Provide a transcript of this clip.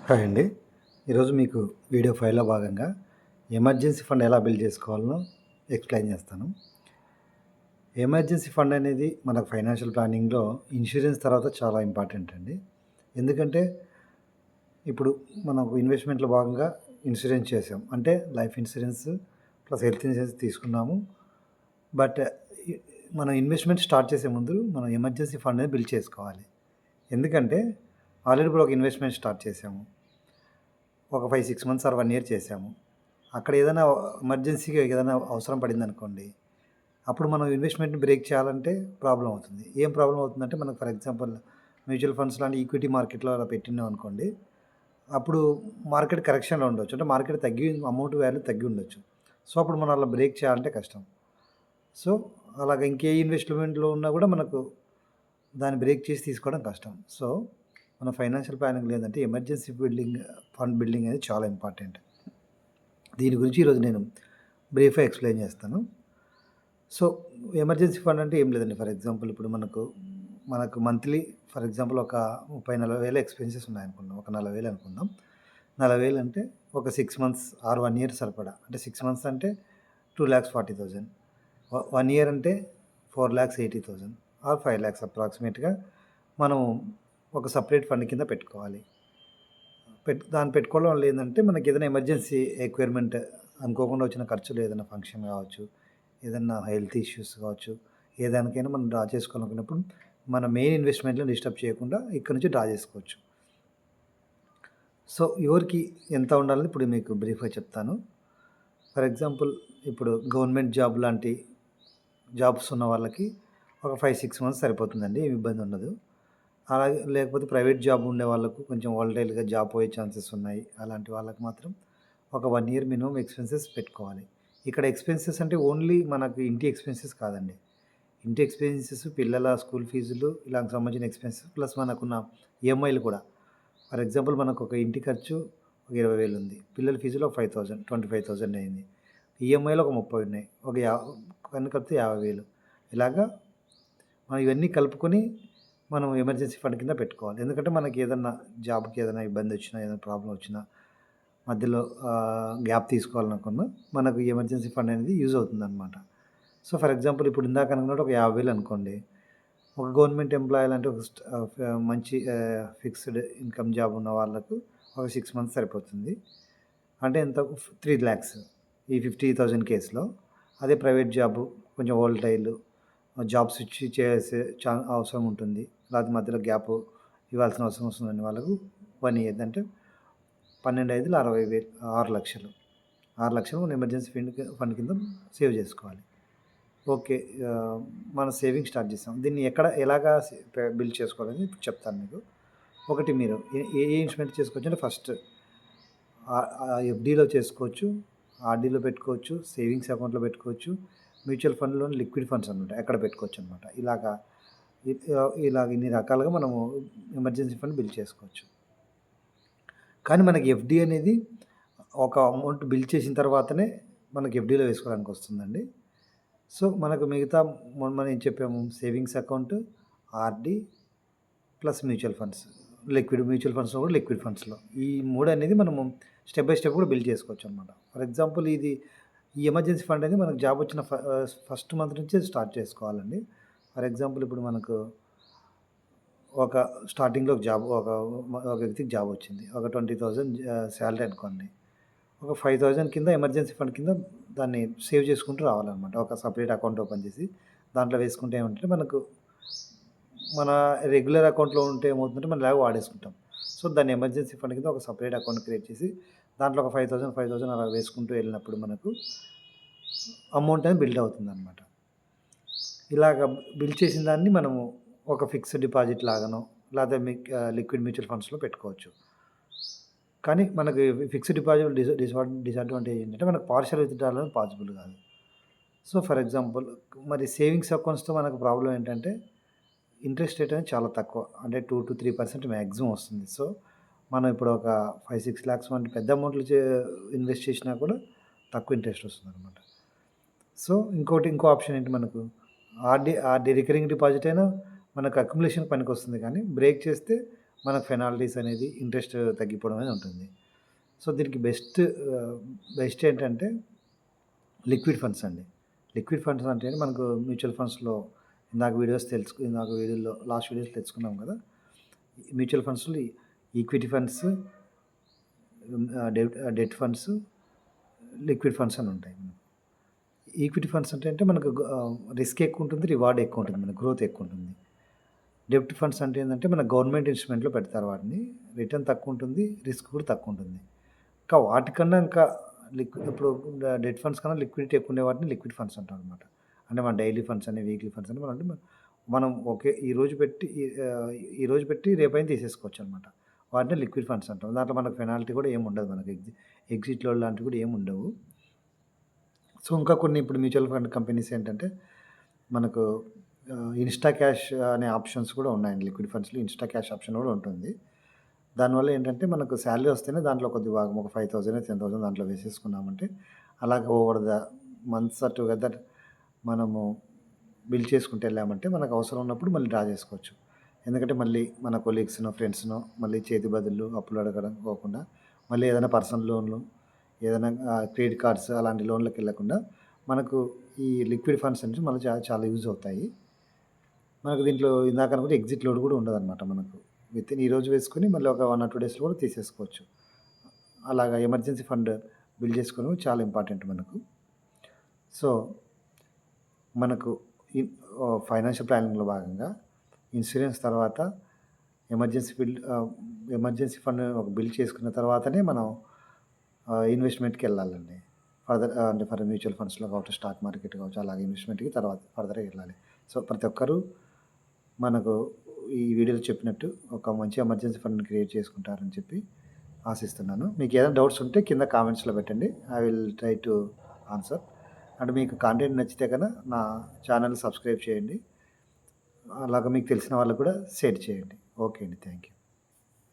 Hi అండి. ఈరోజు మీకు వీడియో ఫైల్‌లో భాగంగా ఎమర్జెన్సీ ఫండ్ ఎలా బిల్డ్ చేసుకోవాలో ఎక్స్‌ప్లెయిన్ చేస్తాను. ఎమర్జెన్సీ ఫండ్ అనేది మన ఫైనాన్షియల్ ప్లానింగ్‌లో ఇన్సూరెన్స్ తర్వాత చాలా ఇంపార్టెంట్ అండి. ఎందుకంటే ఇప్పుడు మనకు ఇన్వెస్ట్‌మెంట్‌లో భాగంగా ఇన్సూరెన్స్ చేసాం. అంటే life insurance plus health insurance తీసుకున్నాము. బట్ ఇ మనం ఇన్వెస్ట్‌మెంట్ స్టార్ట్ చేసే ముందు మనం ఎమర్జెన్సీ ఫండ్ అనేది బిల్డ్ చేసుకోవాలి. ఎందుకంటే ఆల్రెడీ ఇప్పుడు ఒక ఇన్వెస్ట్‌మెంట్ స్టార్ట్ చేసాము. ఒక 5, 6 మంత్స్ ఆర్ 1 ఇయర్ చేసాము. అక్కడ ఏదైనా ఎమర్జెన్సీగా ఏదైనా అవసరం పడిందనుకోండి, అప్పుడు మనం ఇన్వెస్ట్‌మెంట్‌ని బ్రేక్ చేయాలంటే ప్రాబ్లమ్ అవుతుంది. ఏం ప్రాబ్లమ్ అవుతుందంటే మనకు ఫర్ ఎగ్జాంపుల్ మ్యూచువల్ ఫండ్స్ లాంటి ఈక్విటీ మార్కెట్‌లో అలా పెట్టినాం అనుకోండి, అప్పుడు మార్కెట్ కరెక్షన్‌లో ఉండొచ్చు. అంటే మార్కెట్ తగ్గి అమౌంట్ వాల్యూ తగ్గి ఉండొచ్చు. సో, అప్పుడు మనం అలా బ్రేక్ చేయాలంటే కష్టం. సో, అలాగ ఇంకే ఇన్వెస్ట్‌మెంట్‌లో ఉన్నా కూడా మనకు దాన్ని బ్రేక్ చేసి తీసుకోవడం కష్టం. సో, మన ఫైనాన్షియల్ ప్లానింగ్‌లో ఏందంటే ఎమర్జెన్సీ ఫండ్ బిల్డింగ్ అనేది చాలా ఇంపార్టెంట్. దీని గురించి ఈరోజు నేను బ్రీఫ్‌గా ఎక్స్‌ప్లెయిన్ చేస్తాను. సో, ఎమర్జెన్సీ ఫండ్ అంటే ఏం లేదండి. ఫర్ ఎగ్జాంపుల్ ఇప్పుడు మనకు మంత్లీ ఫర్ ఎగ్జాంపుల్ ఒక 30, 40,000 ఎక్స్‌పెన్సెస్ ఉన్నాయనుకుందాం. ఒక 40,000 అనుకుందాం. 40,000 అంటే ఒక 6 మంత్స్ ఆర్ 1 ఇయర్ సరిపడా. అంటే 6 మంత్స్ అంటే 2,40,000 1 ఇయర్ అంటే 4,80,000 ఆర్ 5,00,000 అప్రాక్సిమేట్‌గా మనం ఒక సెపరేట్ ఫండ్ కింద పెట్టుకోవాలి. దాన్ని పెట్టుకోవడం వల్ల ఏందంటే మనకేదైనా ఎమర్జెన్సీ రిక్వైర్మెంట్ అనుకోకుండా వచ్చిన ఖర్చులు ఏదైనా ఫంక్షన్ కావచ్చు, ఏదన్నా హెల్త్ ఇష్యూస్ కావచ్చు, ఏ దానికైనా మనం డ్రా చేసుకోవాలనుకున్నప్పుడు మన మెయిన్ ఇన్వెస్ట్‌మెంట్‌ని డిస్టర్బ్ చేయకుండా ఇక్కడ నుంచి డ్రా చేసుకోవచ్చు. సో, ఎవరికి ఎంత ఉండాలని ఇప్పుడు మీకు బ్రీఫ్‌గా చెప్తాను. ఫర్ ఎగ్జాంపుల్ ఇప్పుడు గవర్నమెంట్ జాబ్ లాంటి జాబ్స్ ఉన్న వాళ్ళకి ఒక 5, 6 మంత్స్ సరిపోతుందండి. ఏమి ఇబ్బంది ఉండదు. అలాగే లేకపోతే ప్రైవేట్ జాబ్ ఉండే వాళ్ళకు కొంచెం వాలటైల్‌గా జాబ్ పోయే ఛాన్సెస్ ఉన్నాయి. అలాంటి వాళ్ళకి మాత్రం ఒక 1 ఇయర్ మినిమమ్ ఎక్స్‌పెన్సెస్ పెట్టుకోవాలి. ఇక్కడ ఎక్స్‌పెన్సెస్ అంటే ఓన్లీ మనకు ఇంటి ఎక్స్‌పెన్సెస్ కాదండి. ఇంటి ఎక్స్‌పెన్సెస్, పిల్లల స్కూల్ ఫీజులు ఇలాంటికి సంబంధించిన ఎక్స్‌పెన్సెస్ ప్లస్ మనకున్న ఈఎంఐలు కూడా. ఫర్ ఎగ్జాంపుల్ మనకు ఒక ఇంటి ఖర్చు ఒక 20,000 ఉంది. పిల్లల ఫీజులో ఒక 5,000, 25,000 అయింది. ఈఎంఐలు ఒక 30 ఉన్నాయి. ఒక అన్నీ కలిపితే 50,000 ఇలాగా మనం ఇవన్నీ కలుపుకొని మనం ఎమర్జెన్సీ ఫండ్ కింద పెట్టుకోవాలి. ఎందుకంటే మనకి ఏదన్నా జాబ్‌కి ఏదైనా ఇబ్బంది వచ్చినా, ఏదైనా ప్రాబ్లమ్ వచ్చినా మధ్యలో గ్యాప్ తీసుకోవాలనుకున్నా మనకు ఈ ఎమర్జెన్సీ ఫండ్ అనేది యూజ్ అవుతుందనమాట. సో, ఫర్ ఎగ్జాంపుల్ ఇప్పుడు ఇందాక అనుకున్నట్టు ఒక 50,000 అనుకోండి. ఒక గవర్నమెంట్ ఎంప్లాయీ అంటే ఒక మంచి ఫిక్స్డ్ ఇన్‌కమ్ జాబ్ ఉన్న వాళ్ళకు ఒక 6 మంత్స్ సరిపోతుంది. అంటే ఎంత 3,00,000 ఈ 50,000 కేస్‌లో. అదే ప్రైవేట్ జాబు కొంచెం వోలటైల్ జాబ్ స్విచ్ చేసే అవసరం ఉంటుంది. లేకపోతే మధ్యలో గ్యాప్ ఇవ్వాల్సిన అవసరం వస్తుందని వాళ్ళకు 1 ఇయర్ అంటే 12, 5, 60,000 6,00,000 6,00,000 మనం ఎమర్జెన్సీ ఫండ్ కింద సేవ్ చేసుకోవాలి. ఓకే. మన సేవింగ్ స్టార్ట్ చేసాం. దీన్ని ఎలాగా బిల్డ్ చేసుకోవాలని చెప్తాను మీకు. ఒకటి మీరు ఏ ఏ ఇన్స్ట్రుమెంట్ చేసుకోవచ్చంటే ఫస్ట్ ఎఫ్‌డీలో చేసుకోవచ్చు, ఆర్‌డీలో పెట్టుకోవచ్చు, సేవింగ్స్ అకౌంట్‌లో పెట్టుకోవచ్చు, మ్యూచువల్ ఫండ్‌లోని లిక్విడ్ ఫండ్స్ అనమాట అక్కడ పెట్టుకోవచ్చనమాట. ఇలాగ ఇన్ని రకాలుగా మనము ఎమర్జెన్సీ ఫండ్ బిల్డ్ చేసుకోవచ్చు. కానీ మనకి ఎఫ్‌డీ అనేది ఒక అమౌంట్ బిల్డ్ చేసిన తర్వాతనే మనకి ఎఫ్‌డీలో వేసుకోవడానికి వస్తుందండి. సో, మనకు మిగతా మనం ఏం చెప్పాము savings account, RD plus mutual funds. Mutual ఫండ్స్‌లో కూడా లిక్విడ్ ఫండ్స్‌లో. ఈ 3 అనేది మనము స్టెప్ బై స్టెప్ కూడా బిల్డ్ చేసుకోవచ్చనమాట. ఫర్ ఎగ్జాంపుల్ ఈ ఎమర్జెన్సీ ఫండ్ అనేది మనకు జాబ్ వచ్చిన ఫస్ట్ మంత్ నుంచే స్టార్ట్ చేసుకోవాలండి. ఫర్ ఎగ్జాంపుల్ ఇప్పుడు మనకు ఒక స్టార్టింగ్‌లో ఒక వ్యక్తికి జాబ్ వచ్చింది. ఒక 20,000 సాలరీ అనుకోండి. ఒక 5,000 కింద ఎమర్జెన్సీ ఫండ్ కింద దాన్ని సేవ్ చేసుకుంటూ రావాలనమాట. ఒక సెపరేట్ అకౌంట్ ఓపెన్ చేసి దాంట్లో వేసుకుంటే ఏమంటే మనకు మన రెగ్యులర్ అకౌంట్‌లో ఉంటే ఏమవుతుందంటే మనం ఎలాగో వాడేసుకుంటాం. సో, దాన్ని ఎమర్జెన్సీ ఫండ్ కింద ఒక సెపరేట్ అకౌంట్ క్రియేట్ చేసి దాంట్లో ఒక 5,000, 5,000 అలా వేసుకుంటూ వెళ్ళినప్పుడు మనకు అమౌంట్ అనేది బిల్డ్ అవుతుందనమాట. ఇలాగ బిల్డ్ చేసిన దాన్ని మనము ఒక ఫిక్స్డ్ డిపాజిట్ లాగానో లేతే లిక్విడ్ మ్యూచువల్ ఫండ్స్‌లో పెట్టుకోవచ్చు. కానీ మనకి ఫిక్స్డ్ డిపాజిట్ డిసడ్వాంటేజ్ ఏంటంటే మనకు పార్షియల్ విత్‌డ్రాల్ అనేది పాసిబుల్ కాదు. సో, ఫర్ ఎగ్జాంపుల్ మరి సేవింగ్స్ అకౌంట్స్‌తో మనకు ప్రాబ్లమ్ ఏంటంటే ఇంట్రెస్ట్ రేట్ అనేది చాలా తక్కువ. అంటే 2-3% మాక్సిమం వస్తుంది. సో, మనం ఇప్పుడు ఒక 5, 6 లాక్స్ వంటి పెద్ద అమౌంట్‌లు ఇన్వెస్ట్ చేసినా కూడా తక్కువ ఇంట్రెస్ట్ వస్తుందనమాట. సో, ఇంకో ఆప్షన్ ఏంటి మనకు ఆర్‌డీ రికరింగ్ డిపాజిట్ అయినా మనకు అక్యుములేషన్ పనికొస్తుంది కానీ బ్రేక్ చేస్తే మనకు పెనాల్టీస్ అనేది ఇంట్రెస్ట్ తగ్గిపోవడం అనేది ఉంటుంది. సో, దీనికి బెస్ట్ ఏంటంటే లిక్విడ్ ఫండ్స్ అండి. లిక్విడ్ ఫండ్స్ అంటే మనకు మ్యూచువల్ ఫండ్స్‌లో ఇందాక వీడియోలో లాస్ట్ వీడియోస్‌లో తెలుసుకున్నాం కదా! మ్యూచువల్ ఫండ్స్‌లో equity funds, debt funds, liquid funds అని ఉంటాయి. ఈక్విటీ ఫండ్స్ అంటే మనకు రిస్క్ ఎక్కువ ఉంటుంది, రివార్డ్ ఎక్కువ ఉంటుంది, మనకు గ్రోత్ ఎక్కువ ఉంటుంది. డెబ్ట్ ఫండ్స్ అంటే ఏందంటే మన గవర్నమెంట్ ఇన్‌స్ట్రుమెంట్‌లో పెడతారు వాటిని. రిటర్న్ తక్కువ ఉంటుంది, రిస్క్ కూడా తక్కువ ఉంటుంది. వాటికన్నా ఇంకా ఇప్పుడు డెట్ ఫండ్స్ కన్నా లిక్విడిటీ ఎక్కువ ఉండే వాటిని లిక్విడ్ ఫండ్స్ అంటామనమాట. అంటే మన డైలీ ఫండ్స్ అని, వీక్లీ ఫండ్స్ అని మనం ఓకే ఈరోజు పెట్టి రేపైనా తీసేసుకోవచ్చనమాట. వాటిని లిక్విడ్ ఫండ్స్ అంటాం. దాంట్లో మనకు పెనాల్టీ కూడా ఏమి ఉండదు. మనకి ఎగ్జిట్ లోడ్ లాంటివి కూడా ఏమి ఉండవు. సో, ఇంకా కొన్ని ఇప్పుడు మ్యూచువల్ ఫండ్ కంపెనీస్ ఏంటంటే మనకు ఇన్‌స్టా క్యాష్ అనే ఆప్షన్స్ కూడా ఉన్నాయండి. లిక్విడ్ ఫండ్స్‌లో ఇన్‌స్టా క్యాష్ ఆప్షన్ కూడా ఉంటుంది. దానివల్ల ఏంటంటే మనకు సాలరీ వస్తేనే దాంట్లో కొద్ది భాగం ఒక 5,000 10,000 దాంట్లో వేసేసుకున్నామంటే అలాగ ఓవర్ ద మంత్స్ టుగెదర్ మనము బిల్ చేసుకుంటూ వెళ్ళామంటే మనకు అవసరం ఉన్నప్పుడు మళ్ళీ డ్రా చేసుకోవచ్చు. ఎందుకంటే మళ్ళీ మన కొలీగ్స్‌నో, ఫ్రెండ్స్‌నో మళ్ళీ చేతి బదులు అప్పులు అడగడం పోకుండా మళ్ళీ ఏదైనా పర్సనల్ లోన్‌లు, ఏదైనా క్రెడిట్ కార్డ్స్ అలాంటి లోన్‌లకి వెళ్ళకుండా మనకు ఈ లిక్విడ్ ఫండ్స్ అనేది మనకు చాలా యూజ్ అవుతాయి. మనకు దీంట్లో ఇందాక అనుకుంటే ఎగ్జిట్ లోడ్ కూడా ఉండదనమాట మనకు. వితిన్ ఈరోజు వేసుకొని మళ్ళీ ఒక 1 ఆర్ 2 డేస్‌లో కూడా తీసేసుకోవచ్చు. అలాగా ఎమర్జెన్సీ ఫండ్ బిల్డ్ చేసుకోవడం చాలా ఇంపార్టెంట్ మనకు. సో, మనకు ఫైనాన్షియల్ ప్లానింగ్‌లో భాగంగా ఇన్సూరెన్స్ తర్వాత ఎమర్జెన్సీ ఫండ్ బిల్డ్ చేసుకున్న తర్వాతనే మనం ఇన్వెస్ట్‌మెంట్‌కెళ్ళాలండి. అంటే ఫర్ మ్యూచువల్ ఫండ్స్‌లో కావచ్చు, స్టాక్ మార్కెట్ కావచ్చు, అలాగే ఇన్వెస్ట్‌మెంట్‌కి తర్వాత ఫర్దర్‌గా వెళ్ళాలి. సో, ప్రతి ఒక్కరు మనకు ఈ వీడియోలో చెప్పినట్టు ఒక మంచి ఎమర్జెన్సీ ఫండ్‌ని క్రియేట్ చేసుకుంటారని చెప్పి ఆశిస్తున్నాను. మీకేదైనా డౌట్స్ ఉంటే కింద కామెంట్స్‌లో పెట్టండి. I will try to answer. And మీకు కంటెంట్ నచ్చితే గనక నా ఛానెల్ సబ్స్క్రైబ్ చేయండి. అలాగే మీకు తెలిసిన వాళ్ళకి కూడా షేర్ చేయండి. ఓకే అండి. Thank you.